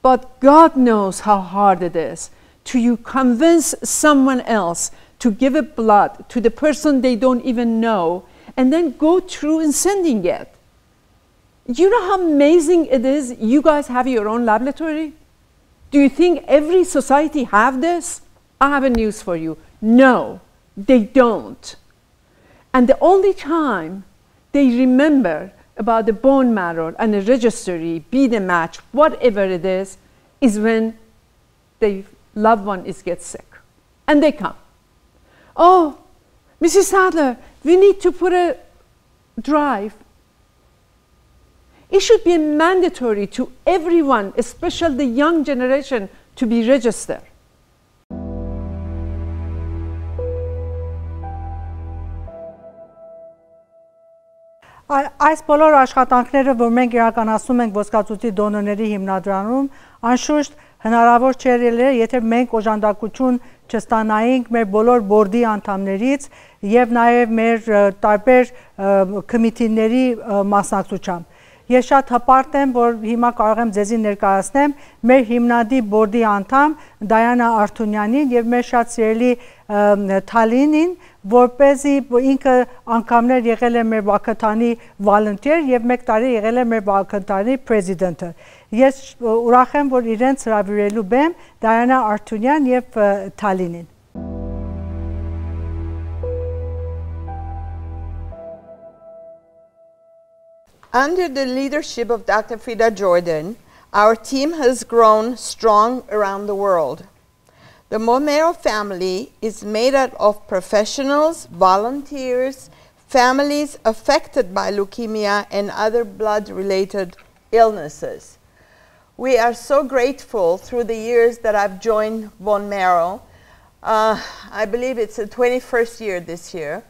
but God knows how hard it is to you convince someone else to give a blood to the person they don't even know, and then go through and sending it. You know how amazing it is you guys have your own laboratory? Do you think every society have this? I have a news for you. No, they don't. And the only time they remember about the bone marrow and the registry, be the match, whatever it is when their loved one gets sick. And they come. Oh, Mrs. Sadler, we need to put a drive. It should be mandatory to everyone, especially the young generation, to be registered. Այս բոլոր աշխատանքները, որ մենք իրականացնում ենք ոսկածուծի դոնորների հիմնադրամում, անշուշտ հնարավոր չէր ելնել, եթե մենք օժանդակություն չստանայինք մեր բոլոր բորդի անդամներից եւ նաեւ մեր տարբեր կոմիտիների մասնակցությամբ։ Ես շատ հպարտ եմ, որ հիմա կարող եմ ձեզի ներկայացնեմ մեր հիմնադիր բորդի անդամ Դայանա Արթունյանին եւ մեր շատ սիրելի Թալինին, որպեսզի ինքը անգամներ եղել է մեր վակատանի volunteer եւ 1 տարի եղել է մեր վակատանի president-ը։ Ես ուրախ եմ, որ իրենց հրավիրելու բեմ Դայանա Արթունյան եւ Թալինին։ Under the leadership of Dr. Frida Jordan, our team has grown strong around the world. The Marrow family is made up of professionals, volunteers, families affected by leukemia and other blood-related illnesses. We are so grateful through the years that I've joined Marrow. I believe it's the 21st year this year,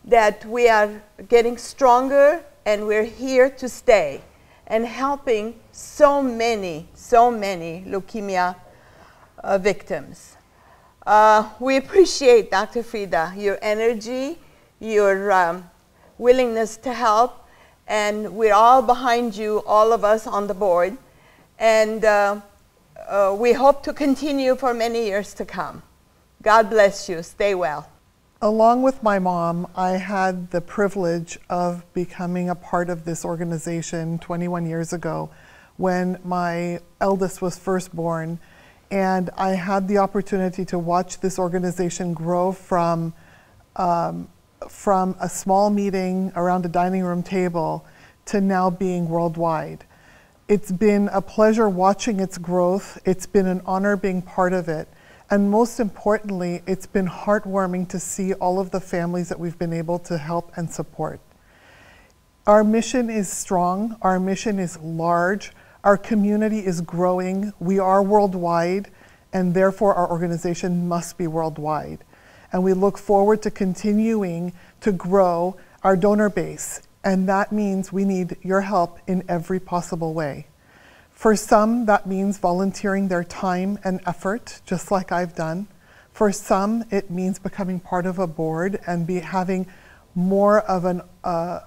that we are getting stronger and we're here to stay and helping so many leukemia victims. We appreciate, Dr. Frida, your energy, your willingness to help, and we're all behind you, all of us on the board, and we hope to continue for many years to come. God bless you. Stay well. Along with my mom, I had the privilege of becoming a part of this organization 21 years ago when my eldest was first born. And I had the opportunity to watch this organization grow from a small meeting around a dining room table to now being worldwide. It's been a pleasure watching its growth. It's been an honor being part of it. And most importantly, it's been heartwarming to see all of the families that we've been able to help and support. Our mission is strong, our mission is large, our community is growing, we are worldwide, and therefore our organization must be worldwide. And we look forward to continuing to grow our donor base, and that means we need your help in every possible way. For some, that means volunteering their time and effort, just like I've done. For some, it means becoming part of a board and having more of a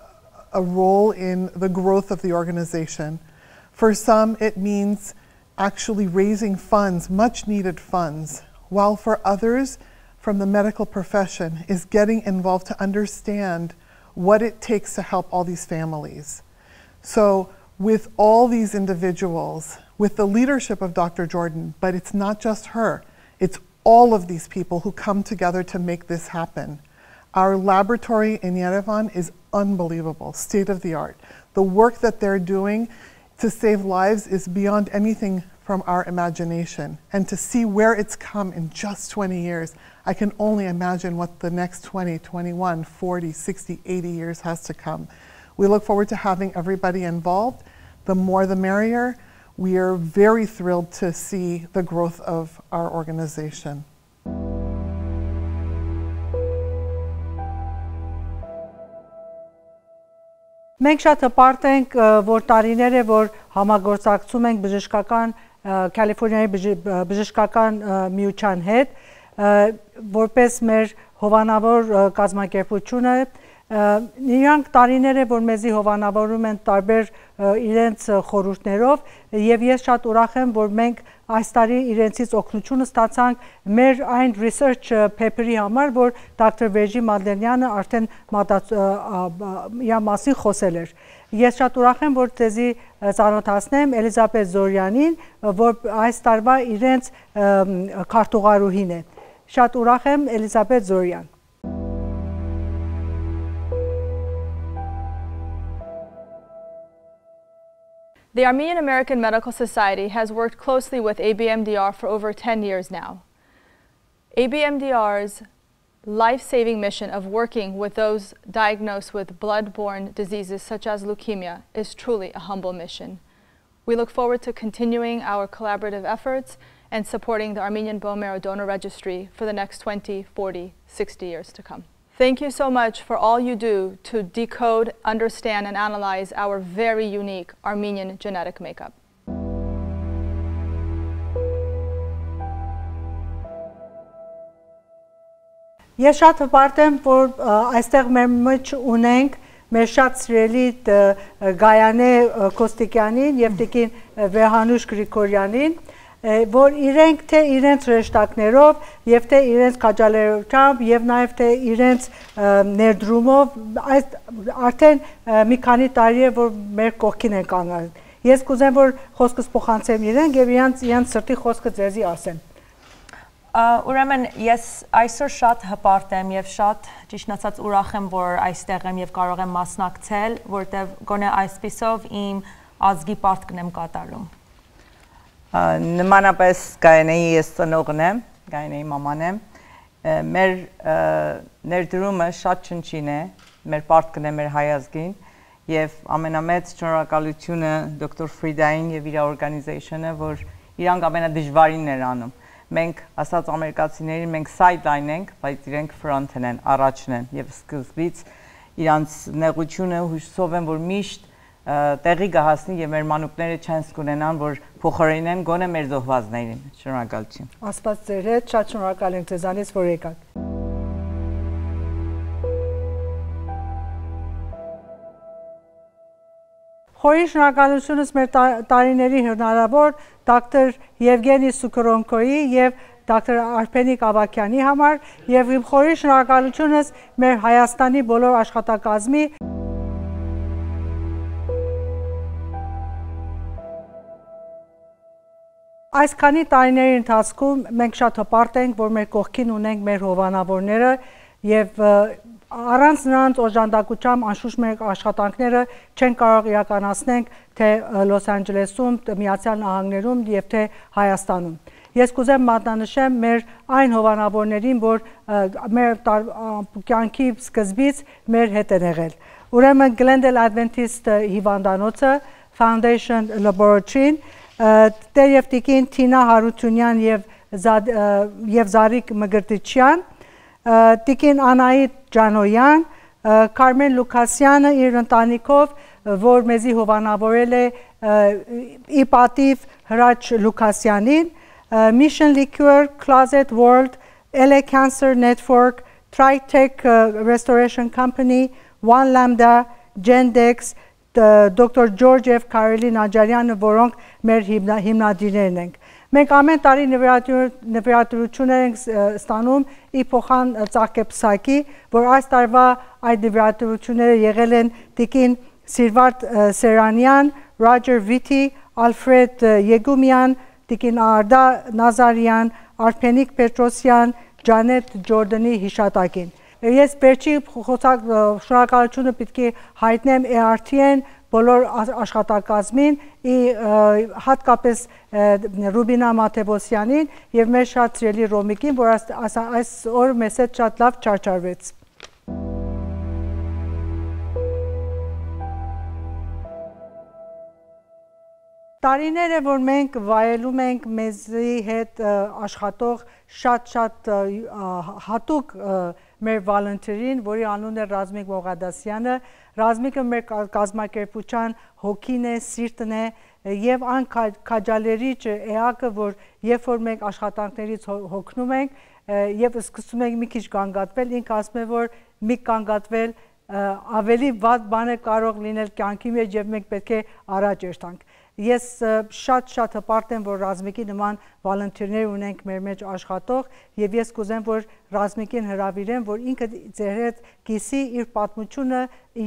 role in the growth of the organization. For some, it means actually raising funds, much needed funds, while for others from the medical profession is getting involved to understand what it takes to help all these families. So with all these individuals, with the leadership of Dr. Jordan, but it's not just her, it's all of these people who come together to make this happen. Our laboratory in Yerevan is unbelievable, state of the art. The work that they're doing to save lives is beyond anything from our imagination. And to see where it's come in just 20 years, I can only imagine what the next 20, 21, 40, 60, 80 years has to come. We look forward to having everybody involved. The more the merrier. We are very thrilled to see the growth of our organization. Մենք շատ հպարտ ենք, որ տարիներ է, որ համագործակցում ենք բժշկական Կալիֆոռնիայի բժշկական միության հետ, որպես մեր հովանավոր կազմակերպությունը Նրանք տարիներ է, որ մեզի հովանավորում են տարբեր իրենց խորհուրդներով եւ ես շատ ուրախ եմ, որ մենք այս տարի իրենցից օգնություն ստացանք մեր այն research paper-ի համար, որ Dr. Վերժի Մադելյանը արդեն իր մասին խոսել էր։ Ես շատ ուրախ եմ, որ ձեզի ծանոթացնեմ Էլիզաբեթ Զորյանին, որ այս տարվա իրենց քարտուղարուհին է։ Շատ ուրախ եմ, Էլիզաբեթ Զորյան։ The Armenian American Medical Society has worked closely with ABMDR for over 10 years now. ABMDR's life-saving mission of working with those diagnosed with blood-borne diseases such as leukemia is truly a humble mission. We look forward to continuing our collaborative efforts and supporting the Armenian Bone Marrow Donor Registry for the next 20, 40, 60 years to come. Thank you so much for all you do to decode, understand, and analyze our very unique Armenian genetic makeup. Ես շատ հպարտ եմ, որ այստեղ մեր մեջ ունենք մեր շատ սիրելի Գայանե Կոստիկյանին եւ տիկին Վեհանուշ Գրիգորյանին, որ իրենք թե իրենց հրեշտակներով եւ թե իրենց քաջալերությամբ եւ նաեւ թե իրենց ներդրումով այս արդեն մի քանի տարի է որ մեր կողքին են կանգնել։ Ես կուզեմ որ խոսքս փոխանցեմ իրենք եւ իրենց սրտի խոսքը ձեզի ասեմ։ Ուրեմն ես այսօր շատ հպարտ եմ եւ շատ ճիշտ ասած ուրախ եմ որ այստեղ եմ եւ կարող եմ մասնակցել, որտեւ գոնե այսպիսով իմ ազգի պարտքն եմ կատարում։ Նմանապես Գայանեի ես ծնողն եմ, Գայանեի մաման եմ։ Մեր ներդրումը շատ չնչին է, մեր պարտքն է մեր հայ ազգին եւ ամենամեծ շնորհակալությունը դոկտոր Ֆրիդային եւ իր օրգանիզացիոնը, որ իրանք ամենադժվարինն էր անում։ Մենք ասած ամերիկացիներին մենք sideline ենք, բայց իրենք front-ն են, առաջն են եւ սկզբից իրանց նեղությունը հուսով եմ որ միշտ տեղի կհասնի եւ մեր մանուկները չանց կունենան որ փոխարինեն գոնե մեր զոհվածներին։ Շնորհակալություն։ Աստված ձեր հետ, շատ շնորհակալ ենք ձեզանից որ եկաք։ Խորի շնորհակալությունս մեր տարիների հնարավոր դոկտոր Եվգենի Սուկրոնկոյի եւ դոկտոր Արփենիկ Ավակյանի համար եւ իմ խորի շնորհակալությունս մեր Հայաստանի բոլոր աշխատակազմի Այսքանի տարիների ընթացքում մենք շատ հպարտ ենք, որ մեր կողքին ունենք մեր հովանավորները եւ առանց նրանց օժանդակությամբ անշուշտ մեր աշխատանքները չեն կարող իրականացնենք թե Լոս Անջելեսում, Միացյալ Նահանգներում եւ թե Հայաստանում։ Ես կուզեմ մատնանշեմ մեր այն հովանավորներին, որ մեր կյանքի սկզբից մեր հետ են եղել։ Ուրեմն Glendale Adventist հիվանդանոցը, Foundation Laboratory-ն, Տեր եւ տիկին Թինա Հարությունյան եւ Զարիկ Մգրտիչյան, տիկին Անահիտ Ջանոյան, Կարմեն Լուկասյանը իր ընտանիքով, որ մեզի հովանավորել է ի պատիվ Հրաչ Լուկասյանին, Mission Liquor, Closet World, LA Cancer Network, Tritech Restoration Company, One Lambda, Gendex, Dr. George F. Կարելի Նաջարյանը, որոնք մեր հիմնադիրներն ենք։ Մենք ամեն տարի նվիրատվություններ ենք ստանում ի փոխան Ծաղկեպսակի, որ այս տարվա այդ նվիրատվությունները եղել են տիկին Սիրվարդ Սերանյան, Ռոջեր Վիթի, Ալֆրեդ Եգումյան, տիկին Արտա Նազարյան, Արփենիկ Պետրոսյան, Ջանետ Ջորդանի հիշատակին։ Ես վերջի շնորհակալությունը պետք է հայտնեմ ARTN բոլոր աշխատակազմին, հատկապես Ռուբինա Մաթևոսյանին եւ մեր շատ սիրելի Ռոմիկին, որ այս օր մեզ հետ շատ լավ չարչարվեց։ Տարիներ է, որ մենք վայելում ենք մեզի հետ աշխատող շատ հատուկ մեր վոլոնտերին, որի անունն է Ռազմիկ Մողադասյանը։ Ռազմիկը մեր կազմակերպության հոգին է, սիրտն է եւ այն քաջալերիչ էակը, որ երբ որ մենք աշխատանքներից հոգնում ենք եւ սկսում ենք մի քիչ կանգատվել, ինքը ասում է, որ մի կանգատվել ավելի վատ բան է կարող լինել կյանքի մեջ եւ մենք պետք է առաջ երթանք։ Ես շատ հպարտ եմ, որ Ռազմիկի նման վոլոնտերներ ունենք մեր մեջ աշխատող եւ ես կուզեմ, որ Ռազմիկին հրավիրեմ, որ ինքը ձեր հետ կիսի իր պատմությունը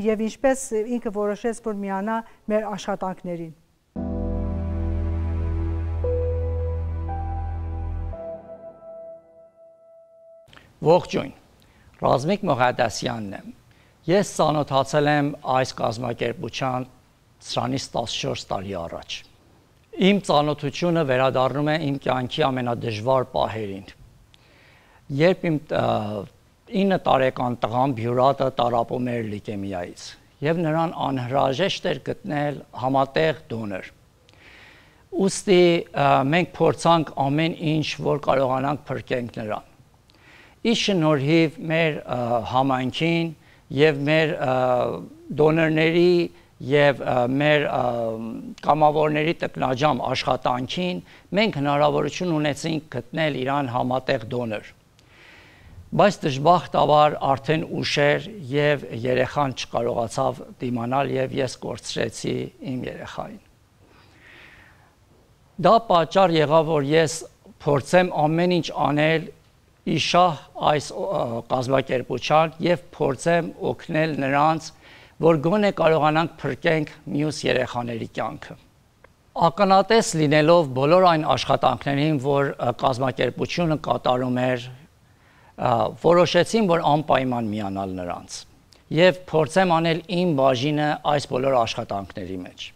եւ ինչպես ինքը որոշեց, որ միանա մեր աշխատանքներին։ Ողջույն, Ռազմիկ Մողադասյանն եմ։ Ես ծանոթացել եմ այս կազմակերպության սրանից 14 տարի առաջ։ Իմ ծանոթությունը վերադառնում է իմ կյանքի ամենադժվար պահերին։ Երբ իմ 9 տարեկան տղան Բյուրատը տառապում էր լիկեմիայից եւ նրան անհրաժեշտ էր գտնել համատեղ դոնոր։ Ուստի մենք փորձանք ամեն ինչ, որ կարողանանք փրկենք նրան։ Ի շնորհիվ մեր համայնքին եւ մեր դոնորների եւ մեր կամավորների տկնաջամ աշխատանքին մենք հնարավորություն ունեցինք գտնել իրան համատեղ դոնոր։ Բայց դժբախտաբար արդեն ուշ էր եւ երեխան չկարողացավ դիմանալ եւ ես կորցրեցի իմ երեխային։ Դա պատճառ եղավ, որ ես փորձեմ ամեն ինչ անել իշահ այս կազմակերպության եւ փորձեմ օգնել նրանց, որ գոնե կարողանանք փրկենք մյուս երեխաների կյանքը։ Ականատես լինելով բոլոր այն աշխատանքներին, որ կազմակերպությունը կատարում էր, որոշեցին, որ անպայման միանալ նրանց եւ փորձեմ անել իմ բաժինը այս բոլոր աշխատանքների մեջ։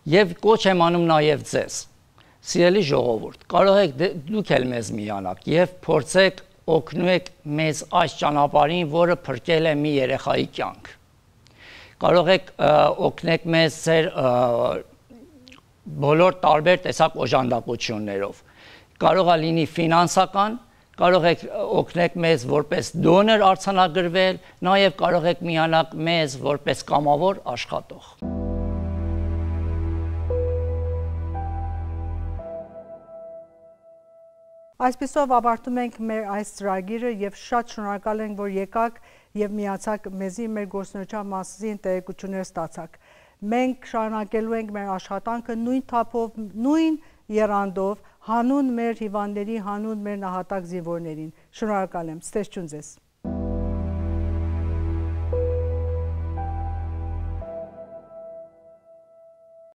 Եվ կոչ եմ անում նաեւ ձեզ, սիրելի ժողովուրդ, կարող եք դուք էլ մեզ միանաք եւ փորձեք օգնեք մեզ այս ճանապարհին, որը փրկել է մի երեխայի կյանք։ Կարող եք օգնեք մեզ ձեր բոլոր տարբեր տեսակ օժանդակություններով։ Կարող է լինի ֆինանսական, կարող եք օգնեք մեզ որպես դոնոր արձանագրվել, նաև կարող եք միանալ մեզ որպես կամավոր աշխատող։ Այսպիսով ավարտում ենք մեր այս ծրագիրը եւ շատ շնորհակալ ենք, որ եկաք եւ միացաք մեզի մեր գործունեության մասին տեղեկություններ ստացաք։ Մենք շարունակելու ենք մեր աշխատանքը նույն թափով, նույն եռանդով, հանուն մեր հիվանդների, հանուն մեր նահատակ զինվորներին։ Շնորհակալ եմ։ Ստեսություն ձեզ։